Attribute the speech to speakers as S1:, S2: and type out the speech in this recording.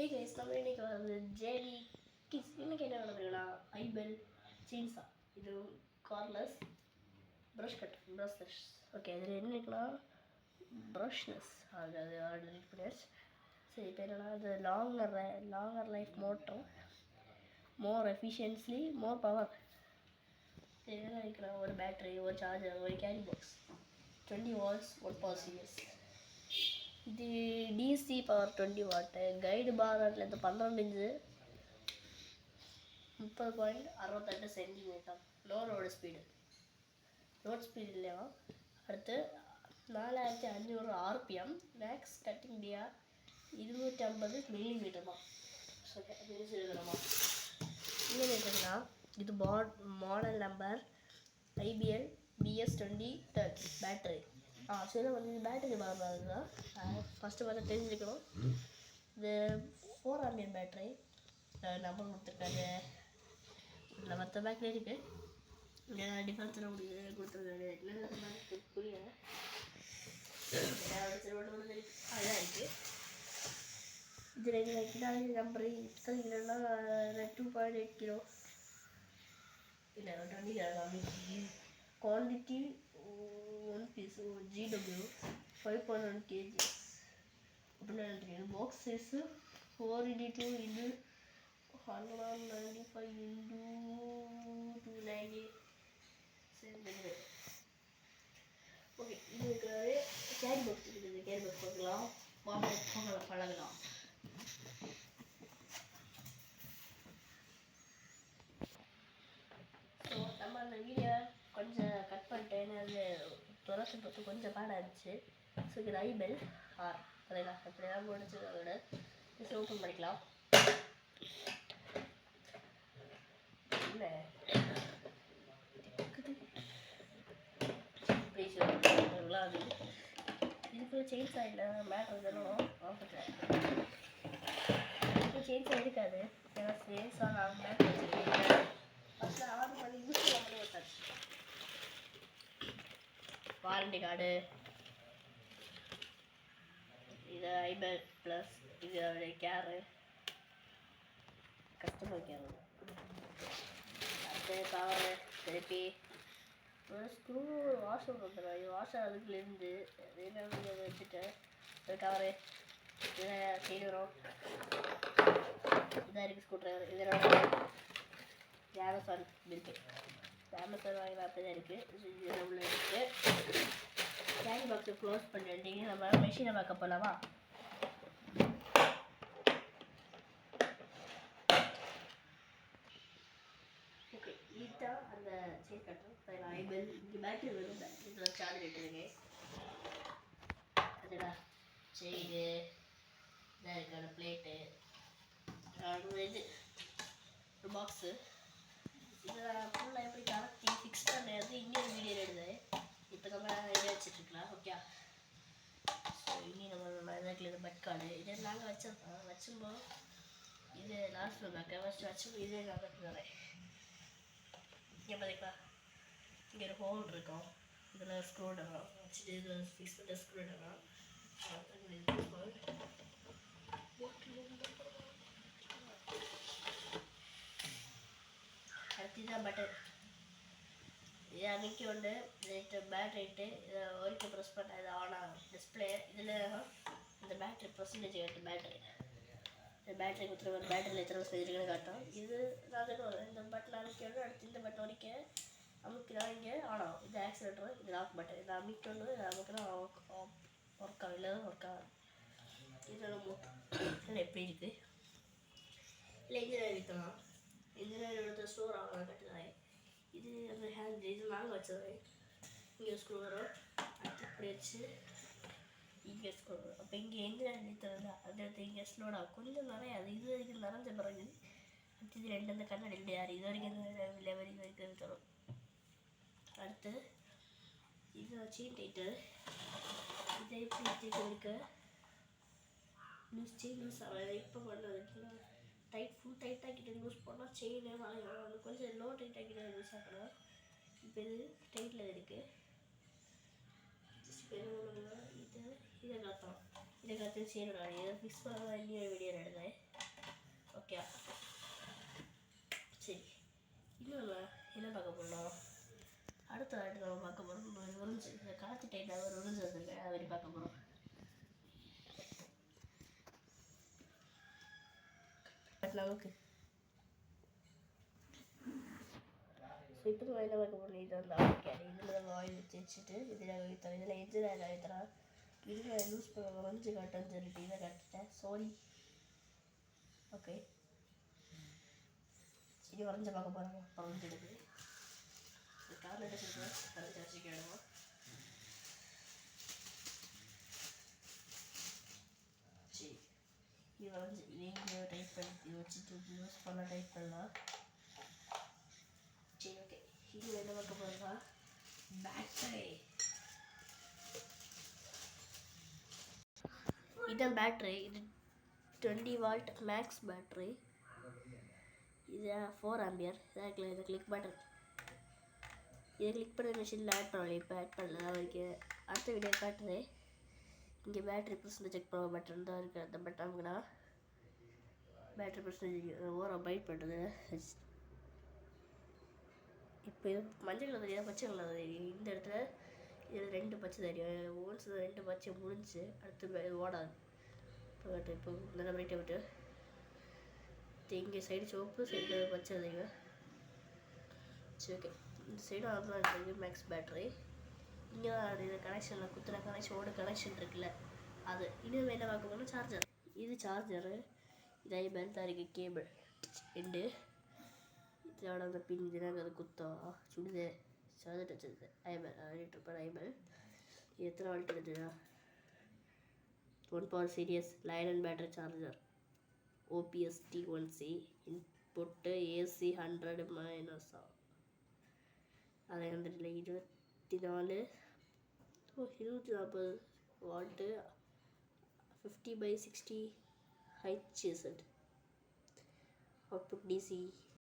S1: Hey guys, நம்ம இன்னைக்கு வந்து ஜேடி கிட்ஸ் இன்னைக்கு என்ன பண்ணுறீங்கன்னா ஐபெல் சீன்ஸா இது கார்லெஸ் ப்ரஷ்லெஸ் ஓகே அதில் என்ன இருக்குன்னா ப்ரஷ்லெஸ் அது ஆல்ரெடி பண்ணியாச்சு. சரி இப்போ என்னன்னா அது லாங்கர் லைஃப் மோட்டர் மோர் எஃபிஷியன்சி மோர் பவர் இதெல்லாம் இருக்கிற ஒரு பேட்டரி ஒரு சார்ஜர் ஒரு carry box 20 watts 1 power series. இது டிசி பவர் 20 வாட்டு கைடு பாரில் 12 இன்ச்சு 30.68 சென்டிமீட்டர் லோட் ஸ்பீடு இல்லையா. அடுத்து 4500 RPM max cutting DR 250 millimetre தான். ஓகே எழுதணுமா இன்னும் இருக்குன்னா இது model number IPL BS20 battery. சரி வந்து இது பேட்டரி பவர் தான் ஃபஸ்ட்டு பார்த்து தெரிஞ்சுக்கணும். இது 4 ஆம்பியர் பேட்டரி நம்பர் கொடுத்துருக்காங்க. இதில் மற்ற பேட்டரி இருக்குது டிஃபரன்ஸ் கொடுத்துருக்காங்க என்ன புரியல அதான் இருக்குது. இதில் நம்பர் இத்தனை கிலோனா 2.8 கிலோ இல்லை 20 kilo quantity 1 piece GW 5.1 kg அப்படின்னா நினைக்கிறேன். Box size 4x2 into 195 into 290 சரி. ஓகே இது இருக்கிறது கேரி பாக்ஸ் இருக்குது. கேரி பாக்ஸ் பார்க்கலாம் பழகலாம். ஸோ நம்ம அந்த வீடியோ கொஞ்சம் கட் பண்ணிட்டேன்னு அது துறத்து கொஞ்சம் பாடம் இருந்துச்சு. ஸோ இது ஐபெல் ஆர் அதெல்லாம் அப்படியெல்லாம் முடிச்சு அதோட ஓப்பன் பண்ணிக்கலாம். இல்லை அது இதுக்குள்ள சேஞ்ச் ஆகிடல மேட்ரு தானும் ஆஃபீஸில் இதுக்கு சேஞ்ச் ஆகிருக்காது ஏன்னா சேல்ஸ் ஆனால் மேட்ரு வச்சுருக்கேன் ஃபஸ்ட்டு ஆர்டர் பண்ணி யூஸ் பண்ணி விட்டாச்சு. வாரண்டி கார்டு இது ஐபெல் ப்ளஸ் இது அவருடைய கேரு கஸ்டமர் கேர். அடுத்து பவர் திருப்பி ஒரு ஸ்க்ரூ வாஷர் வந்துடும். இது வாஷர் அதுக்குலேருந்து அதை வச்சுட்டு ஒரு கவரு இதில் சைடு வரும். இதாக இருக்குது ஸ்க்ரூ ட்ரைவர். இதனோட அமேசான் இருக்குது. அமேசான் வாங்கினா அப்படி தான் இருக்குது. இதில் உள்ள இருக்குது. கேரி பாக்ஸை க்ளோஸ் பண்ணிட்டு நம்ம மெஷினை பார்க்க போகலாமா. ஓகே இதுதான் அந்த செயின் கட்டர் ஐபெல். இங்கே பேட்டரி வரும். இதில் சார்ஜ் எடுத்துருங்க. அதோட செயினு இதாக இருக்கான பிளேட்டு இது ஒரு பாக்ஸு இதில் ஃபுல்லாக எப்படி கலத்தி ஃபிக்ஸ் பண்ணது இன்னொரு வீடியோ எடுத்தேன். இப்போ நம்ம இதை வச்சுட்ருக்கலாம். ஓகே ஸோ இனி நம்ம இதில் பெட் கார்டு இதை நாங்கள் வச்சுருப்போம். இது லாஸ்ட் பேக்கை ஃபஸ்ட்டு வச்சு இதே நான் வரேன். இங்கே பார்த்தீங்களா இங்கே ஒரு ஹோல் இருக்கும். இதில் ஸ்க்ரூ டவர் வச்சுட்டு இதில் ஃபிக்ஸ் பண்ண ஸ்க்ரூ டவர் அடுத்து தான் பட்டன் இது அன்றைக்கி ஒன்று ரேட்டு பேட்ரிட்டு இதை வரைக்கும் ப்ரெஸ் பண்ண இது ஆன் ஆகும் டிஸ்பிளே. இதில் இந்த பேட்ரி பர்சன்டேஜ் காட்டும். இந்த பேட்டரி கொடுத்துருக்க ஒரு பேட்டரியில் எத்தனை செஞ்சுருக்குன்னு காட்டும். இது நாங்கள் இந்த பட்டன் அமைக்கணும். அடுத்து இந்த பட்டன் வரைக்கும் அமுக்கினா இங்கே ஆன் ஆகும். இது ஆக்சிலேட்டர் இது லாக் பட்டன். இதை அமைக்கணும் இதை அமுக்கினா ஒர்க் ஆகும் இல்லை ஒர்க் ஆகும். இதோட மூட்டை எப்படி இருக்குது இல்லை இன்ஜினியர் வைக்கலாம். இன்ஜினியர் எடுத்து ஸ்டோர் ஆகலாம் கட்டுதான். இது அந்த ஹேண்ட் இது நாங்கள் வச்சது. இங்கே ஸ்க்ரூ வரும். அடுத்து இப்படி வச்சு இங்கே ஸ்க்ரூ வரும். அப்போ இங்கே இன்ஜினியர் நிறுத்தல அது எடுத்து இங்கே ஸ்லோட் ஆகும். கொஞ்சம் நிறைய அது இது வரைக்கும் நிறைஞ்ச பிறகு அடுத்து இது ரெண்டு அந்த கண்ணாடி யார் இது வரைக்கும் இந்த லெவல் இது வரைக்கும் தரும். அடுத்து இது செயின் டைட்டர். இதை எப்படி எடுத்துட்டு இருக்க லூஸ் செயின் லூஸ் ஆகும். இப்போ பண்ணுறது டைட் ஃபுல் டைட் ஆக்கிட்டு லூஸ் பண்ணால் செயின் அது கொஞ்சம் லோ டைட் ஆக்கிட்டு லூஸ் ஆக்கணும். இப்போ இது டைட்டில் இருக்குது. இதை காத்தோம் இதை காத்து செயின் இதை ஃபிக்ஸ் பண்ண இன்னொரு வீடியோ எடுத்தேன். அடுத்ததாட்டு நம்ம பார்க்க போகிறோம் ஒரு உறிஞ்சு. இந்த காற்று டைட்டாக ஒரு உறிஞ்சு வந்திருக்கேன், அதை வரை பார்க்க போகிறோம். நமக்கு ஸோ இப்போ தான் என்ன பார்க்க போகிறோம். இது வந்து ஆயில் கேன். இதில் நம்ம ஆயில் வச்சு வச்சுட்டு இதில் வைத்தோம். இதில் எஜ்ஜில் வைத்தோம். இதில் லூஸ் பண்ண உறைஞ்சி காட்டுன்னு சொல்லிட்டு இதை காட்டுட்டேன். சாரி. ஓகே, இது வரைஞ்ச பார்க்க போகிறோம். வரைஞ்சிடுது கார்லெட்டை சொல்லுவோம். வரைஞ்சி வச்சுக்கிடுவோம். சரி, இது வரைஞ்சி இதையும் டைப் பண்ணி வச்சுட்டு யூஸ் பண்ண டைப் பண்ணலாம். சரி, ஓகே. இது என்ன பார்க்க போகிறோம்னா பேட்டரி. இதுதான் பேட்ரி. இது 20 வால்ட் மேக்ஸ் பேட்ரி. இது 4 ஆம்பியர். இதை கிளிக் பட்டன். இதை கிளிக் பண்ண மிஷினில் ஆட் பண்ணலாம். இப்போ ஆட் பண்ணல வரைக்கும் அடுத்த வீடியோ காட்டுறேன். இங்கே பேட்ரி பர்சன்டேஜ் செக் பண்ண பட்டன் தான் இருக்குது. அந்த பட்டன்னா பேட்ரி பர்சன்டேஜ் ஓரம் பைட் பண்ணுறது. இப்போ மஞ்சள் கலர் தெரியாது, பச்சை கலர் தெரியும். இந்த இடத்துல இதில் 2 பச்சை தெரியும். ஓன்ஸ் 2 பச்சை முடிஞ்சு அடுத்து ஓடாது. இப்போ நல்லா பைட்டை விட்டு இங்கே சைடு சிவப்பு, சைடு பச்சை தெரியும். சரி, ஓகே. இந்த சைடு அதுதான் இருக்குது மேக்ஸ் பேட்ரி. இங்கே தான் இது கனெக்ஷனில் குத்துற கனெக்ஷனோட கனெக்ஷன் இருக்குல்ல அது. இன்னும் என்ன பார்க்க போனால் சார்ஜர். இது சார்ஜரு. இது ஐபேல் தான் இருக்குது. கேபிள் எண்டு இதோட அந்த பின் இதுனாங்க அது குத்தம் சுடுது. சார்ஜர் வச்சுருது. ஐபேல் ட்ரிப்பர் ஐபேல். இது எத்தனை வால்ட் எடுத்துதா? 1 பவர் சீரியஸ் line battery charger. OPS T1C input AC 100 minus அதை வந்துட்டு 24 240 வாட்டு 50/60 HZ. Output DC